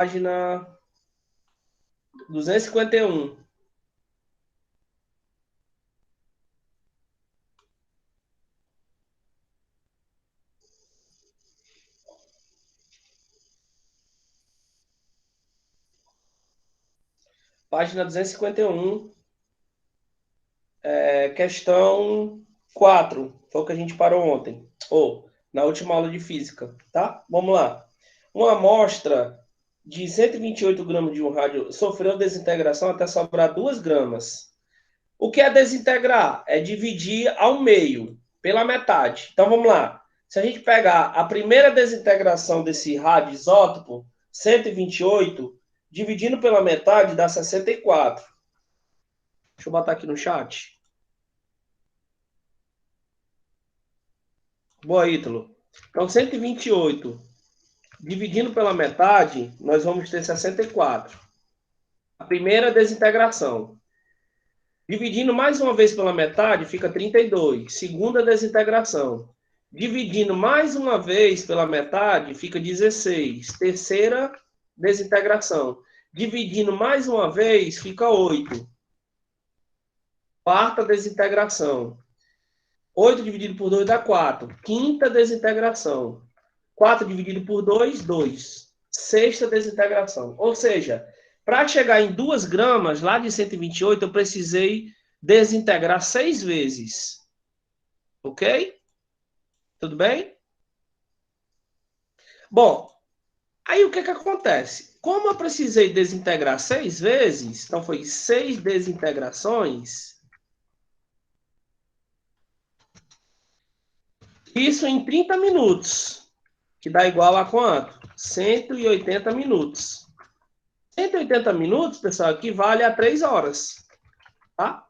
Página 251. Página 251, questão 4. Foi o que a gente parou ontem. Ou na última aula de física, tá? Vamos lá. Uma amostra de 128 gramas de um rádio sofreu desintegração até sobrar 2 gramas. O que é desintegrar? É dividir ao meio, pela metade. Então vamos lá. Se a gente pegar a primeira desintegração desse radioisótopo, 128, dividindo pela metade dá 64. Deixa eu botar aqui no chat. Boa, Ítalo. Então, 128 dividindo pela metade, nós vamos ter 64. A primeira desintegração. Dividindo mais uma vez pela metade, fica 32. Segunda desintegração. Dividindo mais uma vez pela metade, fica 16. Terceira desintegração. Dividindo mais uma vez, fica 8. Quarta desintegração. 8 dividido por 2 dá 4. Quinta desintegração. 4 dividido por 2, 2. Sexta desintegração. Ou seja, para chegar em 2 gramas, lá de 128, eu precisei desintegrar 6 vezes. Ok? Tudo bem? Bom, aí o que acontece? Como eu precisei desintegrar 6 vezes, então foi 6 desintegrações, isso em 30 minutos, que dá igual a quanto? 180 minutos. 180 minutos, pessoal, equivale a 3 horas. Tá?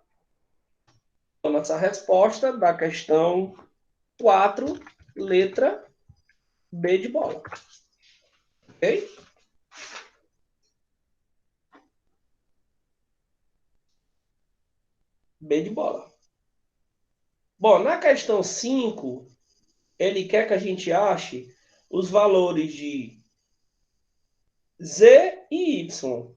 Então, nossa resposta da questão 4, letra B de bola. Ok? B de bola. Bom, na questão 5, ele quer que a gente ache os valores de Z e Y.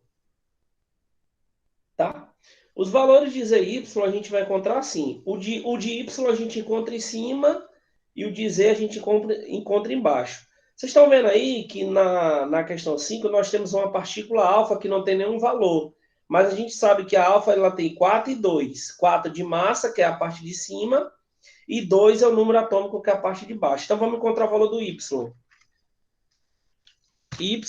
Tá? Os valores de Z e Y a gente vai encontrar assim. O de Y a gente encontra em cima e o de Z a gente encontra embaixo. Vocês estão vendo aí que na questão 5 nós temos uma partícula alfa que não tem nenhum valor. Mas a gente sabe que a alfa ela tem 4 e 2. 4 de massa, que é a parte de cima, e 2 é o número atômico, que é a parte de baixo. Então vamos encontrar o valor do Y. Y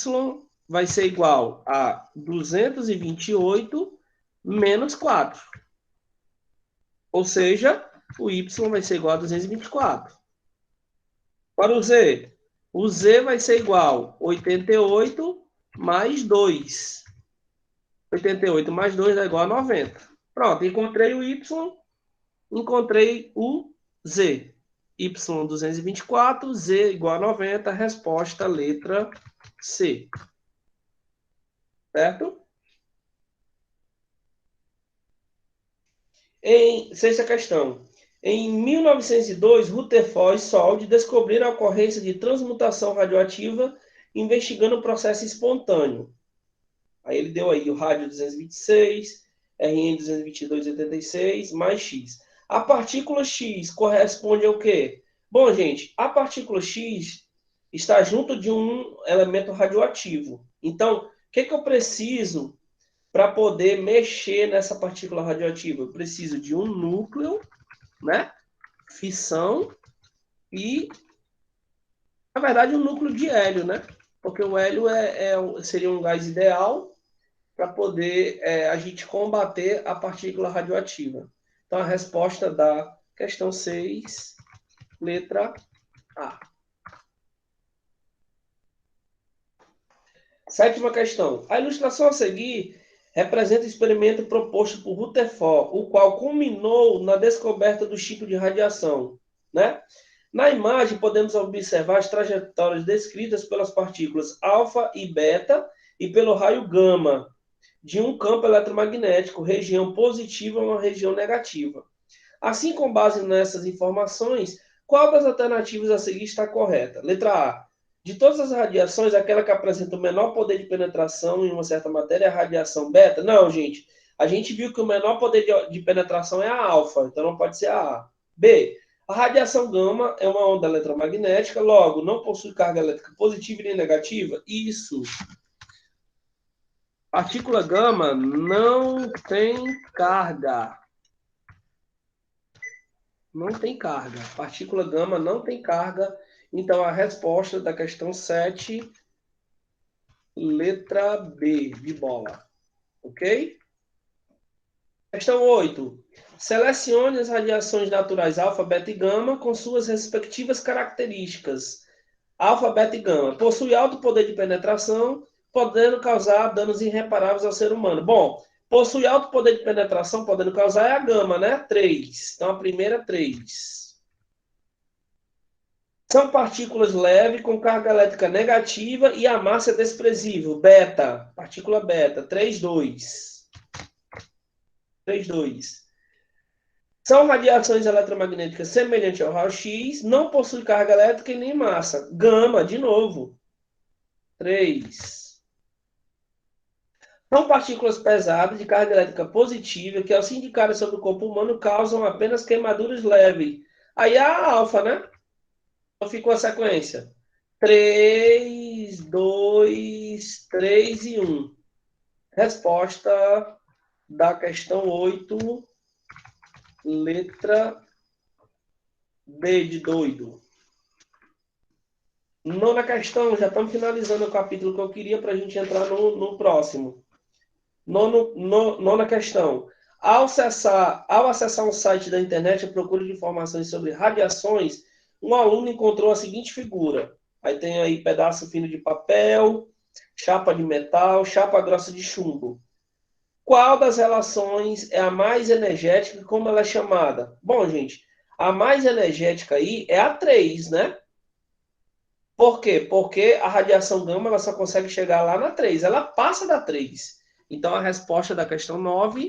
vai ser igual a 228 menos 4. Ou seja, o Y vai ser igual a 224. Para o Z vai ser igual a 88 mais 2. 88 mais 2 é igual a 90. Pronto, encontrei o Y, encontrei o Z. Y 224, Z igual a 90, resposta letra C. Certo? Sexta questão. Em 1902, Rutherford e Soldi descobriram a ocorrência de transmutação radioativa investigando o processo espontâneo. Aí ele deu aí o rádio 226, RN 222,86 mais X. A partícula X corresponde ao quê? Bom, gente, a partícula X está junto de um elemento radioativo. Então, o que eu preciso para poder mexer nessa partícula radioativa? Eu preciso de um núcleo, né? Fissão e, na verdade, um núcleo de hélio, né? Porque o hélio seria um gás ideal para poder a gente combater a partícula radioativa. Então, a resposta da questão 6, letra A. Sétima questão. A ilustração a seguir representa o experimento proposto por Rutherford, o qual culminou na descoberta do tipo de radiação, né? Na imagem, podemos observar as trajetórias descritas pelas partículas alfa e beta e pelo raio gama de um campo eletromagnético, região positiva ou uma região negativa. Assim, com base nessas informações, qual das alternativas a seguir está correta? Letra A. De todas as radiações, aquela que apresenta o menor poder de penetração em uma certa matéria é a radiação beta? Não, gente. A gente viu que o menor poder de penetração é a alfa, então não pode ser a A. B. A radiação gama é uma onda eletromagnética, logo, não possui carga elétrica positiva nem negativa? Isso. Partícula gama não tem carga. Não tem carga. Partícula gama não tem carga. Então, a resposta da questão 7, letra B, de bola. Ok? Questão 8. Selecione as radiações naturais alfa, beta e gama com suas respectivas características. Alfa, beta e gama. Possui alto poder de penetração, podendo causar danos irreparáveis ao ser humano. Bom, possui alto poder de penetração, podendo causar é a gama, né? 3. Então, a primeira, 3. São partículas leves com carga elétrica negativa e a massa é desprezível. Beta, partícula beta, 3,2. 3,2. São radiações eletromagnéticas semelhantes ao raio-x, não possui carga elétrica e nem massa. Gama, de novo, 3. São partículas pesadas de carga elétrica positiva que, ao se indicarem sobre o corpo humano, causam apenas queimaduras leves. Aí é a alfa, né? Então ficou a sequência. 3, 2, 3 e 1. Resposta da questão 8, letra B de doido. Nona questão, já estamos finalizando o capítulo que eu queria para a gente entrar no próximo. Nona questão. Ao acessar um site da internet à procura de informações sobre radiações, um aluno encontrou a seguinte figura. Aí tem aí pedaço fino de papel, chapa de metal, chapa grossa de chumbo. Qual das relações é a mais energética e como ela é chamada? Bom, gente, a mais energética aí é a 3, né? Por quê? Porque a radiação gama ela só consegue chegar lá na 3. Ela passa da 3. Então, a resposta da questão 9,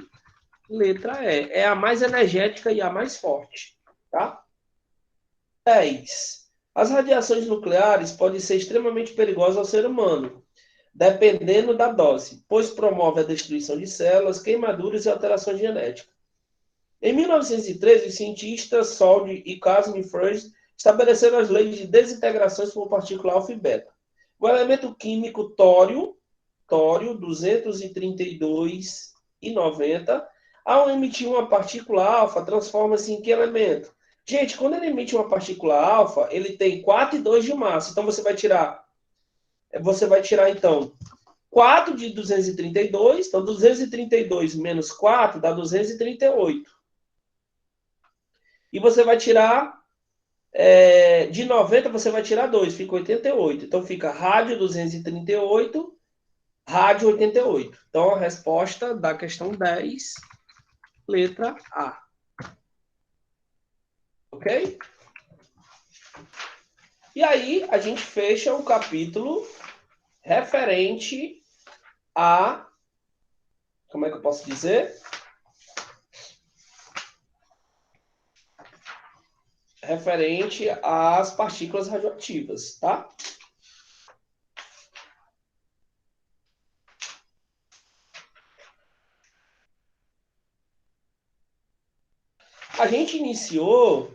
letra E. É a mais energética e a mais forte. Tá? 10. As radiações nucleares podem ser extremamente perigosas ao ser humano, dependendo da dose, pois promove a destruição de células, queimaduras e alterações genéticas. Em 1913, os cientistas Sold e Casimir Freud estabeleceram as leis de desintegrações por partícula alfa e beta. O elemento químico tório 232,90, ao emitir uma partícula alfa, transforma-se em que elemento? Gente, quando ele emite uma partícula alfa, ele tem 4 e 2 de massa. Então você vai tirar então 4 de 232, então 232 menos 4 dá 238. E você vai tirar de 90 você vai tirar 2, fica 88. Então fica rádio 238, rádio 88. Então a resposta da questão 10, letra A. Ok? E aí a gente fecha o capítulo referente a, como é que eu posso dizer? Referente às partículas radioativas, tá? A gente iniciou,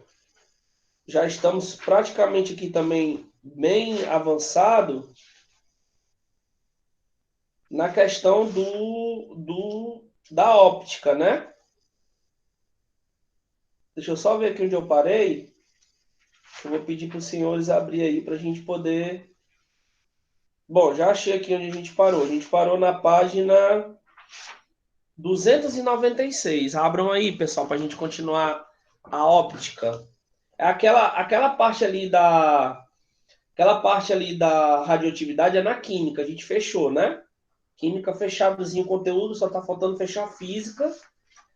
já estamos praticamente aqui também bem avançado na questão da óptica, né? Deixa eu só ver aqui onde eu parei. Eu vou pedir para os senhores abrir aí para a gente poder... Bom, já achei aqui onde a gente parou. A gente parou na página 296. Abram aí, pessoal, para a gente continuar a óptica. É aquela parte ali da radioatividade é na química. A gente fechou, né? Química fechadozinho o conteúdo, só está faltando fechar a física.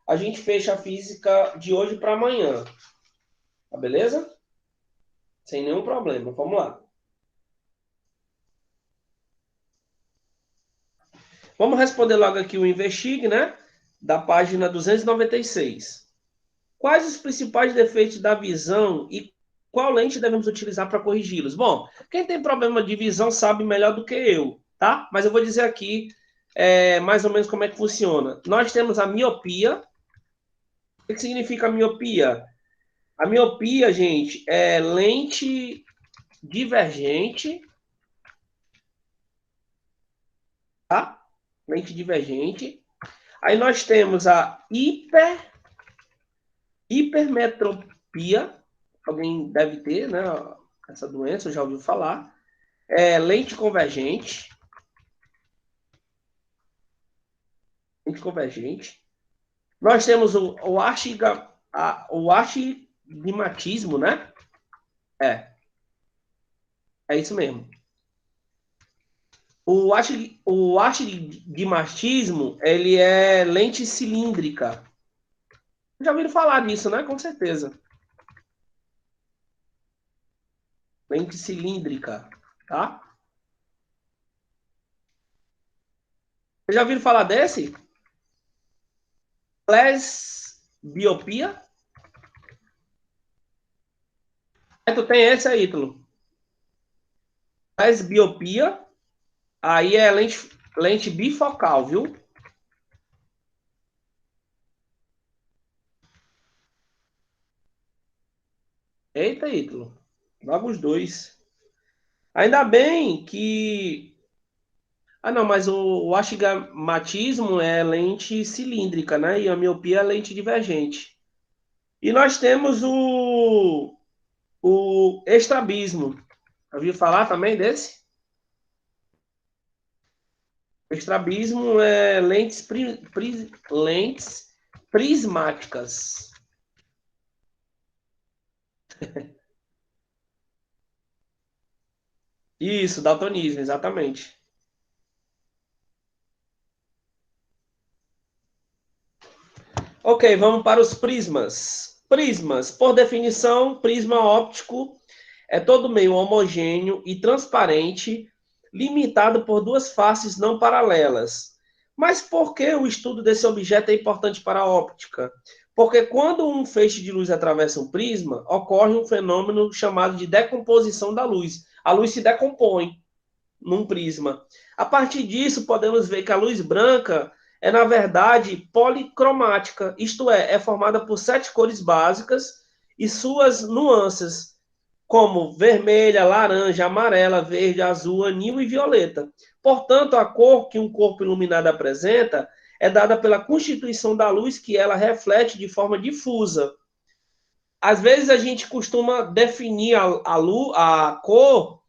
A gente fecha a física de hoje para amanhã. Tá beleza? Sem nenhum problema. Vamos lá. Vamos responder logo aqui o Investigue, né? Da página 296. Quais os principais defeitos da visão e qual lente devemos utilizar para corrigi-los? Bom, quem tem problema de visão sabe melhor do que eu, tá? Mas eu vou dizer aqui mais ou menos como é que funciona. Nós temos a miopia. O que significa miopia? A miopia, gente, é lente divergente, tá? Lente divergente. Aí nós temos a hipermetropia. Alguém deve ter, né? Essa doença, já ouviu falar. Lente convergente. Lente convergente. Nós temos o astigmatismo, né? É isso mesmo. O astigmatismo, ele é lente cilíndrica. Já ouviram falar disso, né? Com certeza. Lente cilíndrica, tá? Vocês já ouviram falar desse? Presbiopia? Tu tem esse aí, Ítalo. Presbiopia. Aí é lente bifocal, viu? Eita, Ítalo. Logo os dois. Ainda bem que. Ah, não, mas o astigmatismo é lente cilíndrica, né? E a miopia é lente divergente. E nós temos o estrabismo. Ouviu falar também desse? O estrabismo é lentes prismáticas. Isso, daltonismo, exatamente. Ok, vamos para os prismas. Prismas, por definição, prisma óptico é todo meio homogêneo e transparente, limitado por duas faces não paralelas. Mas por que o estudo desse objeto é importante para a óptica? Porque quando um feixe de luz atravessa um prisma, ocorre um fenômeno chamado de decomposição da luz. A luz se decompõe num prisma. A partir disso, podemos ver que a luz branca é, na verdade, policromática, isto é formada por 7 cores básicas e suas nuances, como vermelha, laranja, amarela, verde, azul, anil e violeta. Portanto, a cor que um corpo iluminado apresenta é dada pela constituição da luz que ela reflete de forma difusa. Às vezes a gente costuma definir a cor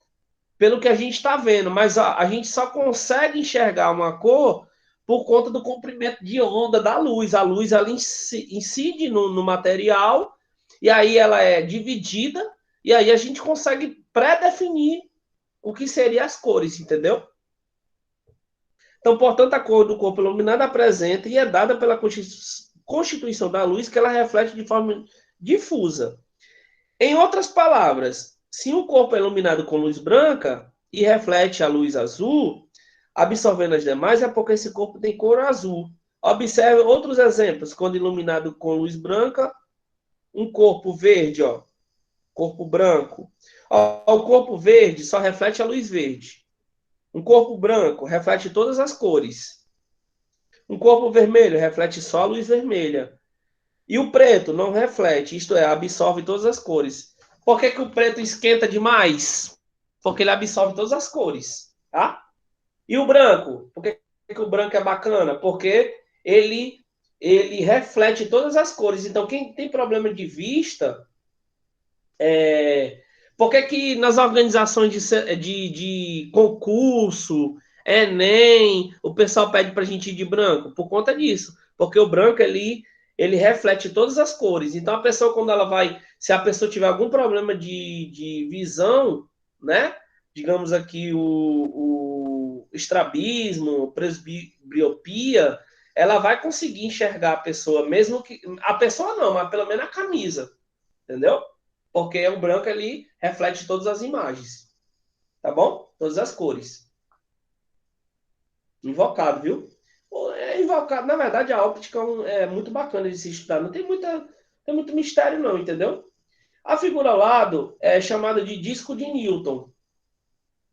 pelo que a gente está vendo, mas a gente só consegue enxergar uma cor por conta do comprimento de onda da luz. A luz ela incide no material e aí ela é dividida e aí a gente consegue pré-definir o que seriam as cores, entendeu? Então, portanto, a cor do corpo iluminado apresenta e é dada pela constituição da luz que ela reflete de forma difusa. Em outras palavras, se um corpo é iluminado com luz branca e reflete a luz azul, absorvendo as demais, é porque esse corpo tem cor azul. Observe outros exemplos. Quando iluminado com luz branca, um corpo verde, ó, corpo branco. Ó, o corpo verde só reflete a luz verde. Um corpo branco reflete todas as cores. Um corpo vermelho reflete só a luz vermelha. E o preto não reflete, isto é, absorve todas as cores. Por que o preto esquenta demais? Porque ele absorve todas as cores, tá? E o branco? Por que o branco é bacana? Porque ele reflete todas as cores. Então, quem tem problema de vista, por que nas organizações de concurso, Enem, o pessoal pede para a gente ir de branco? Por conta disso. Porque o branco, ele reflete todas as cores. Então, a pessoa, quando ela vai... Se a pessoa tiver algum problema de visão, né? Digamos aqui o estrabismo, presbiopia, ela vai conseguir enxergar a pessoa, mesmo que... A pessoa não, mas pelo menos a camisa. Entendeu? Porque o branco ali reflete todas as imagens, tá bom? Todas as cores. Invocado, viu? É invocado. Na verdade, a óptica é muito bacana de se estudar. Não tem muito mistério, não, entendeu? A figura ao lado é chamada de disco de Newton,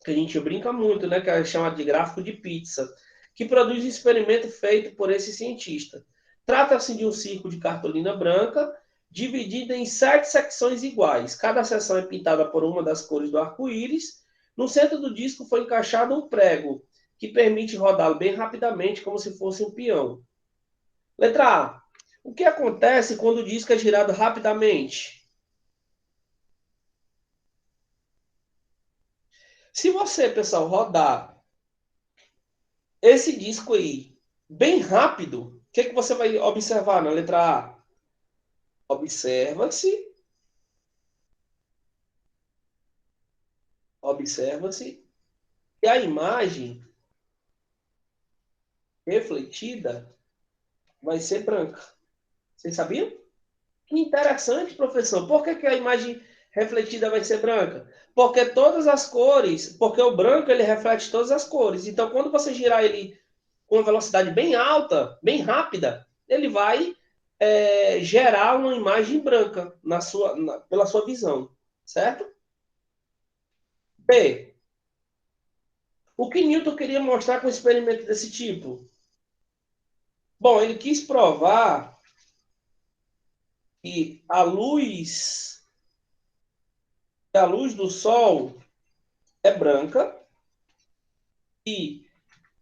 que a gente brinca muito, né? Que é chamado de gráfico de pizza, que produz um experimento feito por esse cientista. Trata-se de um circo de cartolina branca, dividido em 7 secções iguais. Cada seção é pintada por uma das cores do arco-íris. No centro do disco foi encaixado um prego, que permite rodá-lo bem rapidamente, como se fosse um peão. Letra A. O que acontece quando o disco é girado rapidamente? Se você, pessoal, rodar esse disco aí bem rápido, o que você vai observar na letra A? Observa-se, e a imagem refletida vai ser branca. Vocês sabiam? Que interessante, professor. Por que a imagem refletida vai ser branca? Porque todas as cores, porque o branco ele reflete todas as cores. Então, quando você girar ele com uma velocidade bem alta, bem rápida, ele vai gerar uma imagem branca pela sua visão, certo? B. O que Newton queria mostrar com um experimento desse tipo? Bom, ele quis provar que a luz do Sol é branca e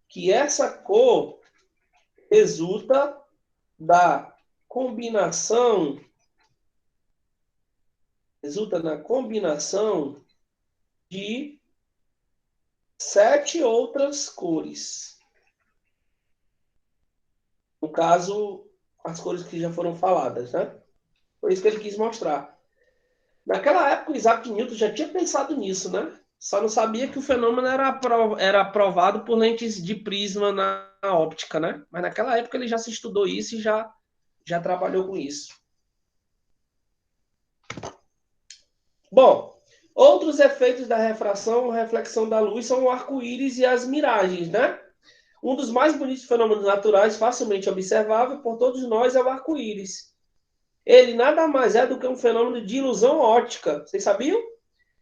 que essa cor resulta da combinação, resulta na combinação de 7 outras cores. No caso, as cores que já foram faladas, né? Foi isso que ele quis mostrar. Naquela época, o Isaac Newton já tinha pensado nisso, né? Só não sabia que o fenômeno era provado por lentes de prisma na óptica, né? Mas naquela época ele já se estudou isso e já trabalhou com isso. Bom, outros efeitos da refração ou reflexão da luz são o arco-íris e as miragens, né? Um dos mais bonitos fenômenos naturais, facilmente observável por todos nós, é o arco-íris. Ele nada mais é do que um fenômeno de ilusão óptica. Vocês sabiam?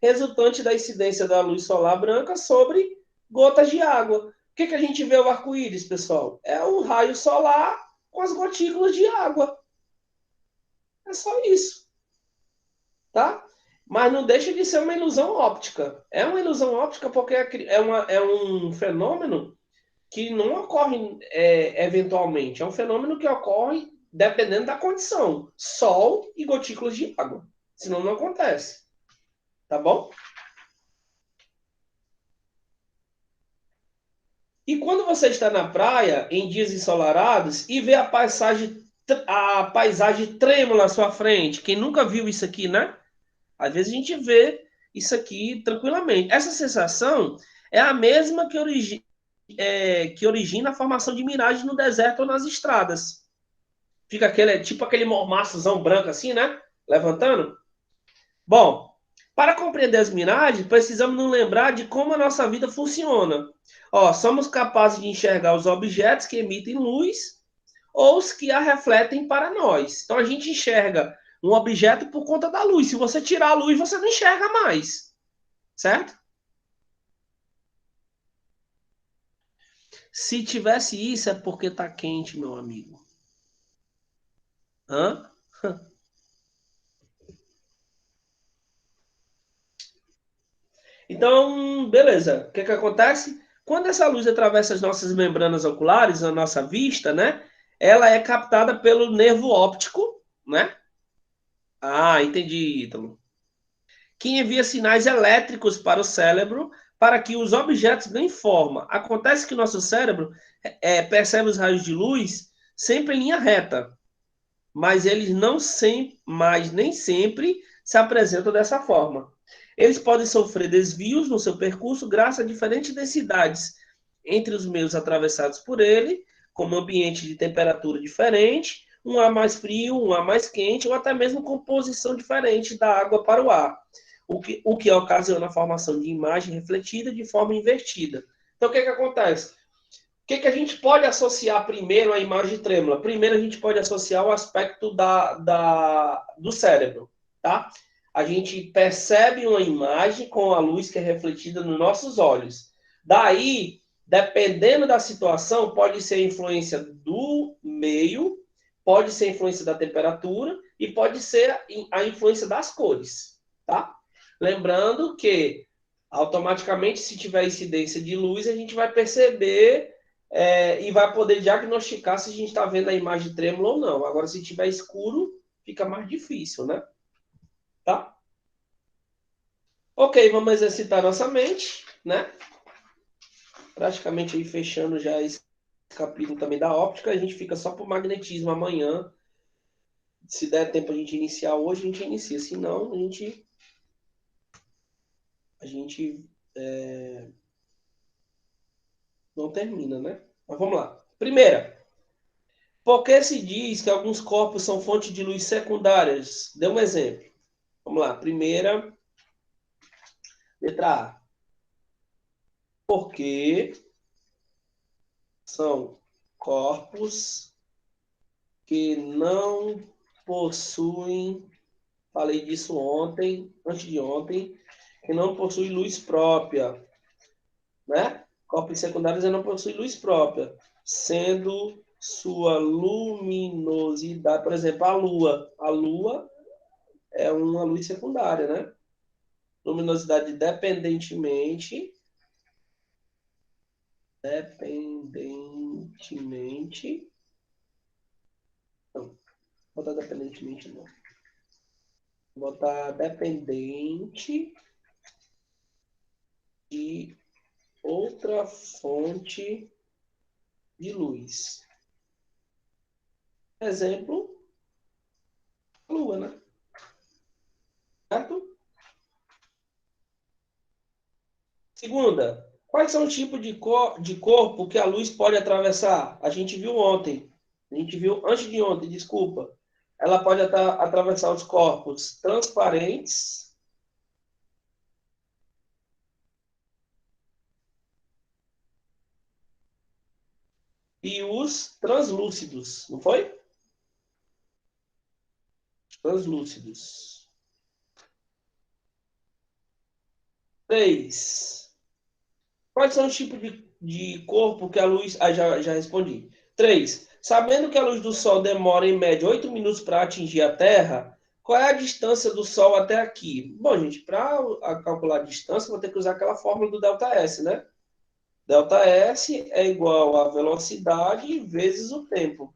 Resultante da incidência da luz solar branca sobre gotas de água. O que a gente vê o arco-íris, pessoal? É o raio solar com as gotículas de água. É só isso, tá? Mas não deixa de ser uma ilusão óptica. É uma ilusão óptica porque é um fenômeno que não ocorre eventualmente. É um fenômeno que ocorre dependendo da condição. Sol e gotículas de água. Senão não acontece. Tá bom? E quando você está na praia, em dias ensolarados, e vê a paisagem trêmula à sua frente, quem nunca viu isso aqui, né? Às vezes a gente vê isso aqui tranquilamente. Essa sensação é a mesma que origina a formação de miragens no deserto ou nas estradas. Fica tipo aquele mormaçozão branco assim, né? Levantando. Bom, para compreender as miragens, precisamos nos lembrar de como a nossa vida funciona. Ó, somos capazes de enxergar os objetos que emitem luz ou os que a refletem para nós. Então a gente enxerga um objeto por conta da luz. Se você tirar a luz, você não enxerga mais. Certo? Se tivesse isso, é porque tá quente, meu amigo. Hã? Então, beleza. O que acontece? Quando essa luz atravessa as nossas membranas oculares, a nossa vista, né? Ela é captada pelo nervo óptico, né? Ah, entendi, Ítalo. Que envia sinais elétricos para o cérebro para que os objetos ganhem forma. Acontece que o nosso cérebro percebe os raios de luz sempre em linha reta, mas eles não sempre, mas nem sempre se apresentam dessa forma. Eles podem sofrer desvios no seu percurso graças a diferentes densidades entre os meios atravessados por ele, como ambiente de temperatura diferente, um ar mais frio, um ar mais quente, ou até mesmo composição diferente da água para o ar, o que ocasiona a formação de imagem refletida de forma invertida. Então, o que acontece? O que a gente pode associar primeiro à imagem trêmula? Primeiro, a gente pode associar o aspecto do cérebro, tá? a gente percebe uma imagem com a luz que é refletida nos nossos olhos. Daí, dependendo da situação, pode ser a influência do meio, pode ser a influência da temperatura e pode ser a influência das cores, tá? Lembrando que automaticamente, se tiver incidência de luz, a gente vai perceber e vai poder diagnosticar se a gente está vendo a imagem trêmula ou não. Agora, se tiver escuro, fica mais difícil, né? Tá? Ok, vamos exercitar nossa mente, né? Praticamente aí fechando já esse capítulo também da óptica. A gente fica só para o magnetismo amanhã. Se der tempo a gente iniciar hoje, a gente inicia. Se não, a gente não termina, né? Mas vamos lá. Primeira, por que se diz que alguns corpos são fonte de luz secundárias? Dê um exemplo. Vamos lá. Primeira, letra A. Porque são corpos que não possuem, falei disso ontem, antes de ontem, que não possuem luz própria, né? Corpos secundários não possuem luz própria, sendo sua luminosidade, por exemplo, a Lua. A Lua é uma luz secundária, né? Luminosidade dependentemente, não, vou botar dependentemente não, vou botar dependente de outra fonte de luz. Exemplo, a Lua, né? Certo? Segunda, quais são os tipos de corpo que a luz pode atravessar? A gente viu ontem. A gente viu antes de ontem, desculpa. Ela pode atravessar os corpos transparentes e os translúcidos, não foi? Translúcidos. 3. Quais são os tipos de corpo que a luz. Ah, já respondi. 3. Sabendo que a luz do Sol demora em média 8 minutos para atingir a Terra, qual é a distância do Sol até aqui? Bom, gente, para calcular a distância, vou ter que usar aquela fórmula do ΔS, né? ΔS é igual a velocidade vezes o tempo.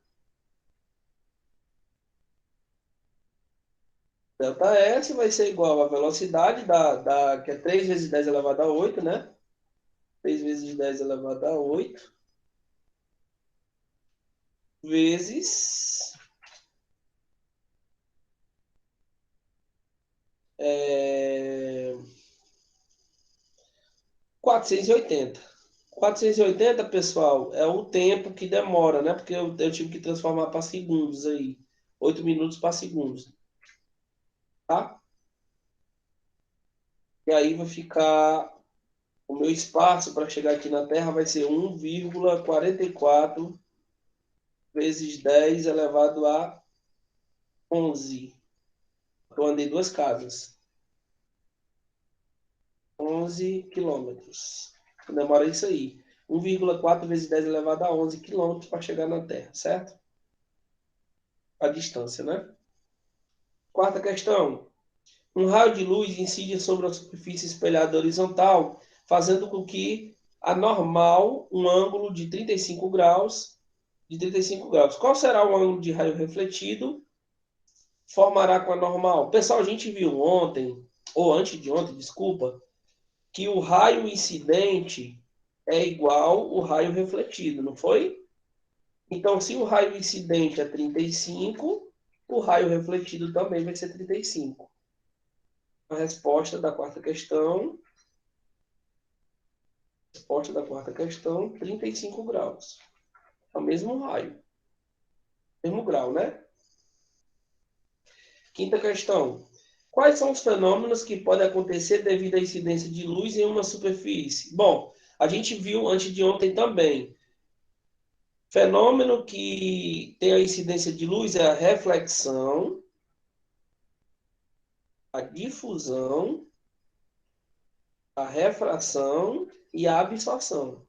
ΔS vai ser igual a velocidade que é 3 vezes 10 elevado a 8, né? 3 vezes 10 elevado a 8, vezes 480. 480, pessoal, é o tempo que demora, né? Porque eu tive que transformar para segundos aí. 8 minutos para segundos, tá? E aí vai ficar... O meu espaço para chegar aqui na Terra vai ser 1,44 vezes 10 elevado a 11. Eu andei 2 casas. 11 quilômetros. Demora isso aí. 1,4 vezes 10 elevado a 11 quilômetros para chegar na Terra, certo? A distância, né? Quarta questão. Um raio de luz incide sobre a superfície espelhada horizontal, fazendo com que a normal, um ângulo de 35 graus, Qual será o ângulo de raio refletido? Formará com a normal. Pessoal, a gente viu ontem, ou antes de ontem, desculpa, que o raio incidente é igual ao raio refletido, não foi? Então, se o raio incidente é 35, o raio refletido também vai ser 35. A resposta da quarta questão, 35 graus. É o mesmo raio. Mesmo grau, né? Quinta questão. Quais são os fenômenos que podem acontecer devido à incidência de luz em uma superfície? Bom, a gente viu antes de ontem também. Fenômeno que tem a incidência de luz é a reflexão. a difusão, a refração e a absorção.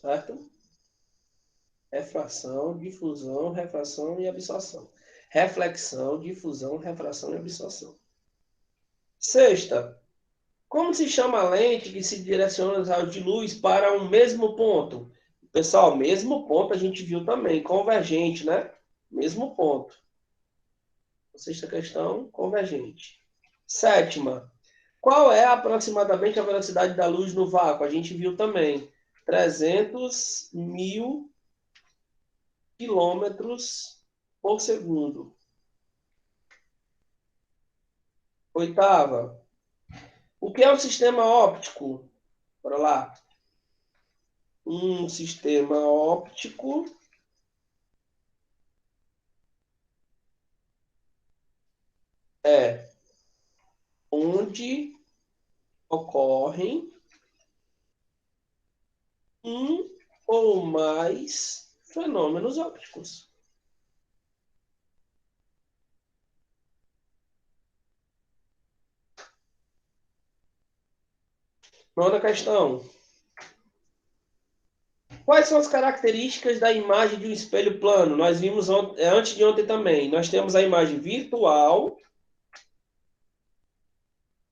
Certo? Refração, difusão, refração e absorção. Reflexão, difusão, refração e absorção. Sexta, como se chama a lente que se direciona os raios de luz para um mesmo ponto? Pessoal, mesmo ponto a gente viu também, convergente, né? Mesmo ponto. Sexta questão, convergente. Sétima, qual é aproximadamente a velocidade da luz no vácuo? A gente viu também, 300.000 quilômetros por segundo. Oitava, o que é um sistema óptico? Bora lá. Um sistema óptico é onde ocorrem um ou mais fenômenos ópticos. Nona questão. Quais são as características da imagem de um espelho plano? Nós vimos antes de ontem também. Nós temos a imagem virtual,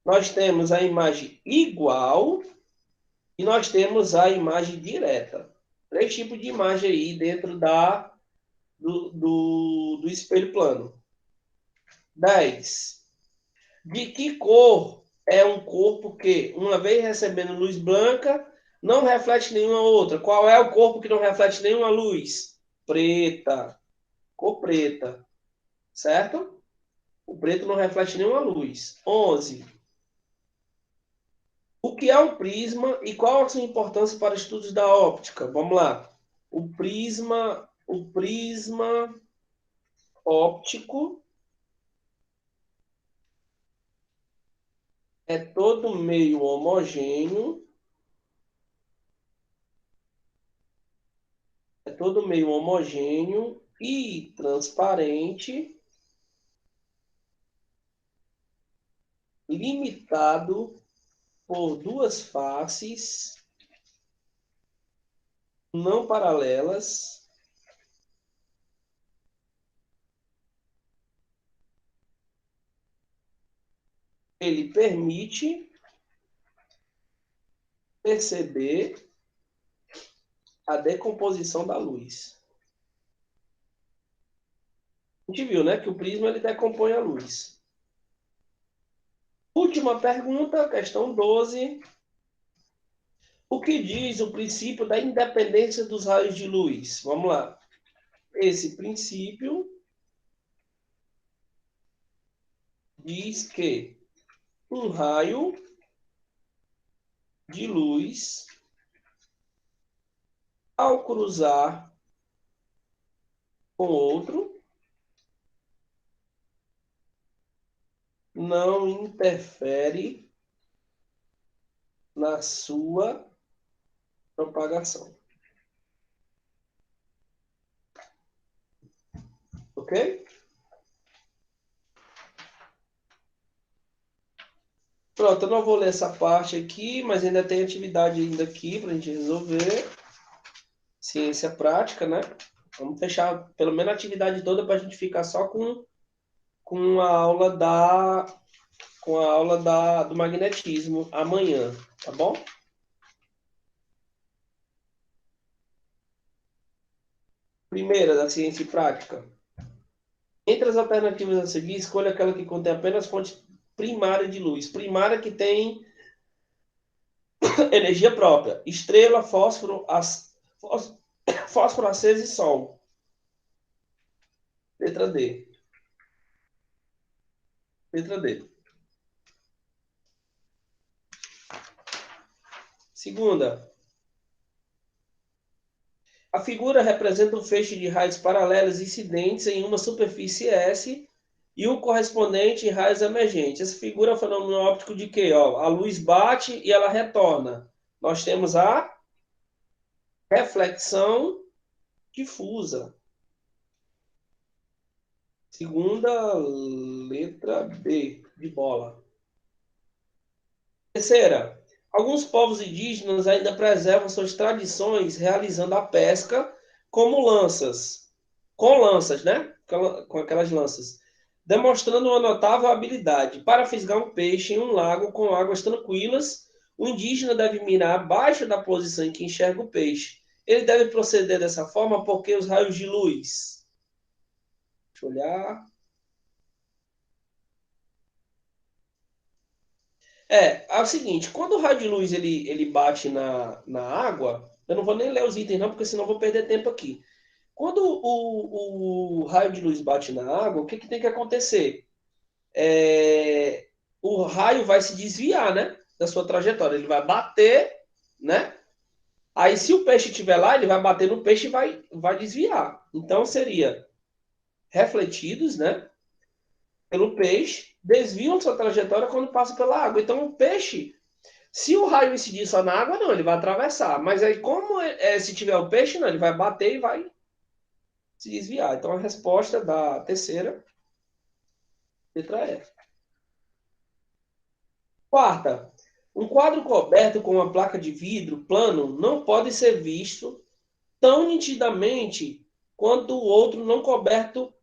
nós temos a imagem igual e nós temos a imagem direta. Três tipos de imagem aí dentro do espelho plano. 10. De que cor é um corpo que, uma vez recebendo luz branca, não reflete nenhuma outra? Qual é o corpo que não reflete nenhuma luz? Preta. Cor preta. Certo? O preto não reflete nenhuma luz. 11. O que é um prisma e qual a sua importância para estudos da óptica? Vamos lá. O prisma óptico é todo meio homogêneo, e transparente, limitado por duas faces não paralelas. Ele permite perceber a decomposição da luz. A gente viu, né, que o prisma ele decompõe a luz. Última pergunta, questão 12. O que diz o princípio da independência dos raios de luz? Vamos lá. Esse princípio diz que um raio de luz, ao cruzar com outro, não interfere na sua propagação. Ok? Pronto, eu não vou ler essa parte aqui, mas ainda tem atividade ainda aqui para a gente resolver. Ciência prática, né? Vamos fechar pelo menos a atividade toda para a gente ficar só com a aula do magnetismo amanhã, tá bom? Primeira, da ciência prática. Entre as alternativas a seguir, escolha aquela que contém apenas fonte primária de luz. Primária que tem energia própria. Estrela, fósforo aceso e sol. Letra D. Letra D. Segunda. A figura representa um feixe de raios paralelos incidentes em uma superfície S e o correspondente em raios emergentes. Essa figura é um fenômeno óptico de quê? Ó, a luz bate e ela retorna. Nós temos a reflexão difusa. Segunda letra B, de bola. Terceira, alguns povos indígenas ainda preservam suas tradições realizando a pesca como lanças, com lanças, né? Com aquelas lanças, demonstrando uma notável habilidade. Para fisgar um peixe em um lago com águas tranquilas, o indígena deve mirar abaixo da posição em que enxerga o peixe. Ele deve proceder dessa forma porque os raios de luz. Deixa eu olhar. É o seguinte, quando o raio de luz ele bate na água, eu não vou nem ler os itens não, porque senão eu vou perder tempo aqui. Quando o raio de luz bate na água, o que tem que acontecer? O raio vai se desviar, né, da sua trajetória. Ele vai bater, né? Aí, se o peixe estiver lá, ele vai bater no peixe e vai desviar. Então, seria refletidos, né, pelo peixe, desviam sua trajetória quando passa pela água. Então, o peixe, se o raio incidir só na água, não, ele vai atravessar. Mas aí, como se tiver o peixe, não, ele vai bater e vai se desviar. Então, a resposta da terceira letra E. Quarta, um quadro coberto com uma placa de vidro plano não pode ser visto tão nitidamente quanto o outro não coberto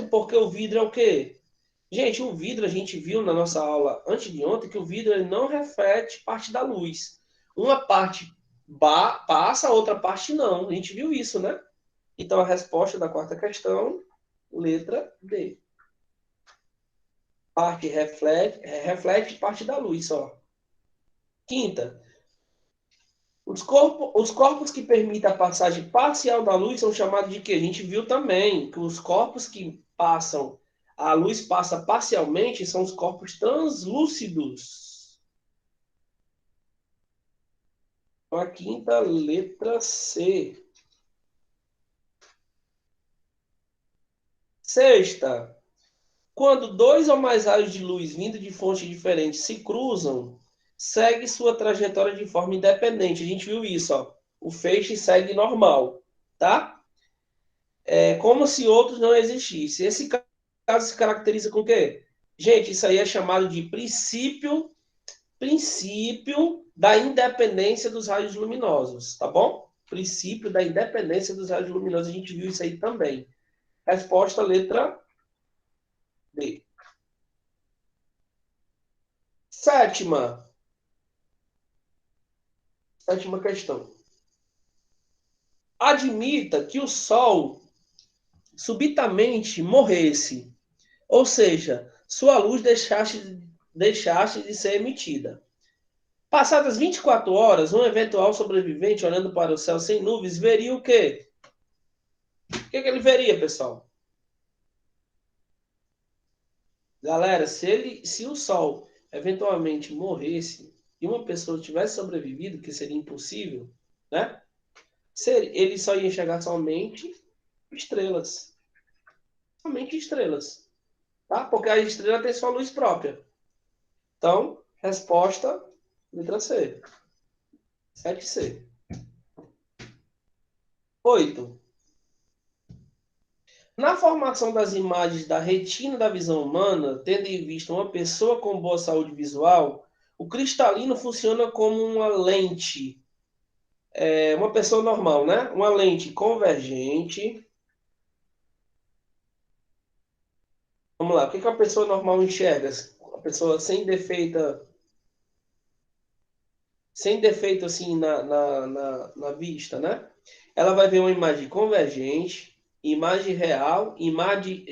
porque o vidro é o quê? Gente, o vidro a gente viu na nossa aula antes de ontem que o vidro ele não reflete parte da luz. Uma parte passa, a outra parte não. A gente viu isso, né? Então a resposta da quarta questão, letra D. Parte reflete parte da luz só. Quinta, os corpos que permitem a passagem parcial da luz são chamados de quê? A gente viu também que os corpos que passam, a luz passa parcialmente, são os corpos translúcidos. Então, a quinta, letra C. Sexta, quando dois ou mais raios de luz vindo de fontes diferentes se cruzam, segue sua trajetória de forma independente. A gente viu isso, ó. O feixe segue normal, tá? É como se outros não existissem. Esse caso se caracteriza com o quê? Gente, isso aí é chamado de princípio da independência dos raios luminosos, tá bom? Princípio da independência dos raios luminosos, a gente viu isso aí também. Resposta, letra D. Sétima questão. Admita que o Sol subitamente morresse, ou seja, sua luz deixasse de ser emitida. Passadas 24 horas, um eventual sobrevivente olhando para o céu sem nuvens veria o quê? O que ele veria, pessoal? Galera, se o Sol eventualmente morresse e uma pessoa tivesse sobrevivido, que seria impossível, né? Ele só ia enxergar somente estrelas. Somente estrelas. Tá? Porque a estrela tem sua luz própria. Então, resposta, letra C. 7C. 8. Na formação das imagens da retina da visão humana, tendo em vista uma pessoa com boa saúde visual, o cristalino funciona como uma lente. Uma pessoa normal, né? Uma lente convergente. Vamos lá, o que a pessoa normal enxerga? A pessoa sem defeito assim na vista, né? Ela vai ver uma imagem convergente, imagem real, imagem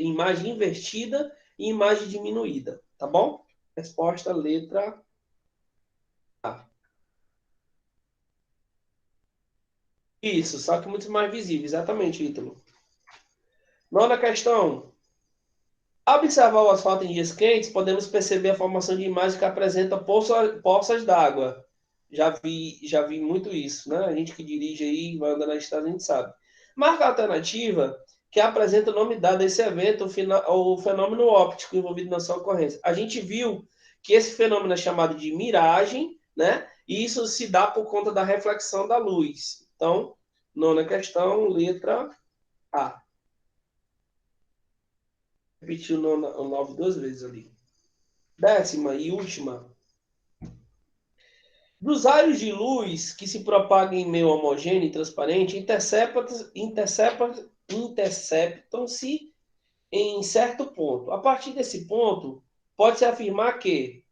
invertida e imagem diminuída, tá bom? Resposta letra A. Isso, só que muito mais visível, exatamente, Ítalo. Nona questão. Ao observar o asfalto em dias quentes, podemos perceber a formação de imagens que apresentam poças d'água. Já vi muito isso, né? A gente que dirige aí, vai andando na estrada, a gente sabe. Marca a alternativa que apresenta o nome dado a esse evento, o fenômeno óptico envolvido na sua ocorrência. A gente viu que esse fenômeno é chamado de miragem, né? E isso se dá por conta da reflexão da luz. Então, Nona questão, letra A. Repetiu o 9 duas vezes ali. 10ª e última. Dos raios de luz que se propagam em meio homogêneo e transparente, interceptam-se em certo ponto. A partir desse ponto, pode-se afirmar que,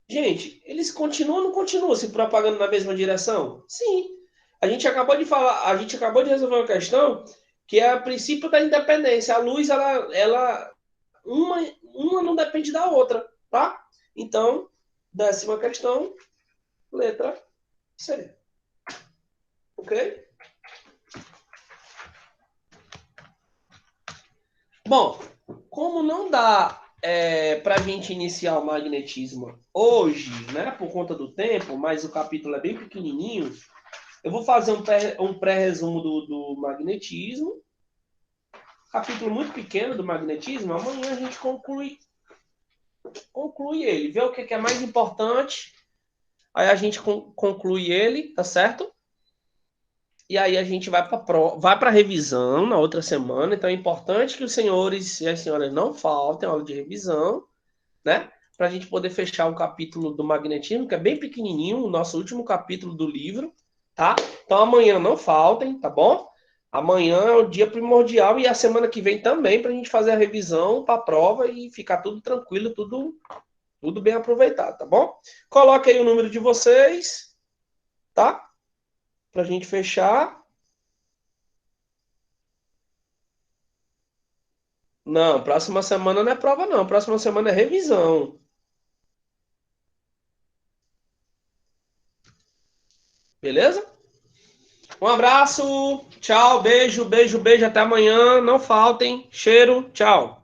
gente, eles continuam ou não continuam se propagando na mesma direção? Sim. A gente acabou de falar, a gente acabou de resolver uma questão que é o princípio da independência. A luz, uma não depende da outra, tá? Então, 10ª questão, letra C. Ok? Bom, como não dá para a gente iniciar o magnetismo hoje, né, por conta do tempo, mas o capítulo é bem pequenininho, eu vou fazer um pré-resumo do magnetismo, capítulo muito pequeno do magnetismo, amanhã a gente conclui ele, vê o que é mais importante, aí a gente conclui ele, tá certo? E aí a gente vai para a revisão na outra semana. Então é importante que os senhores e as senhoras não faltem a aula de revisão, né? Para a gente poder fechar o capítulo do magnetismo, que é bem pequenininho, o nosso último capítulo do livro, tá? Então amanhã não faltem, tá bom? Amanhã é o dia primordial e a semana que vem também para a gente fazer a revisão para a prova e ficar tudo tranquilo, tudo bem aproveitado, tá bom? Coloque aí o número de vocês, tá? Para a gente fechar. Não, próxima semana não é prova, não. Próxima semana é revisão. Beleza? Um abraço. Tchau. Beijo, beijo, beijo. Até amanhã. Não faltem. Cheiro. Tchau.